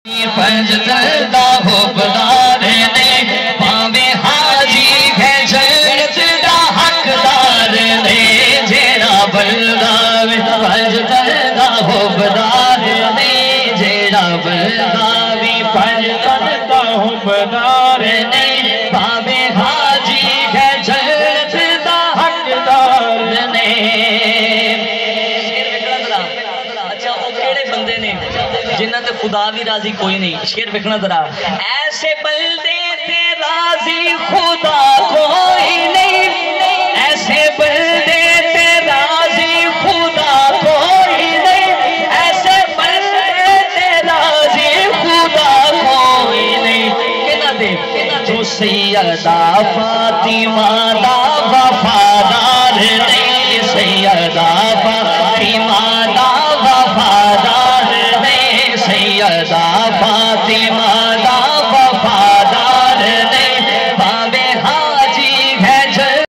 पंजदा होबदार ने पावे हाजी है जन्नत दा हकदार ने जेड़ा बंदा वे पंजदा होबदार ने जेड़ा बंदा वे पंजदा होबदार ने पावे हाजी है जन्नत दा हकदार ने। अच्छा वो केड़े बंदे ने जिन्हां ते खुदा भी राजी कोई नहीं। शेर देखना जरा, ऐसे बंदे ते राजी खुदा कोई नहीं, ऐसे बंदे ते राजी खुदा कोई नहीं, ऐसे बंदे ते राजी खुदा कोई नहीं। कहना दे जो सैयदा फातिमा दा वफादार नहीं, सैयदा फातिमा दा वफादार नहीं, सैयदा फातिमा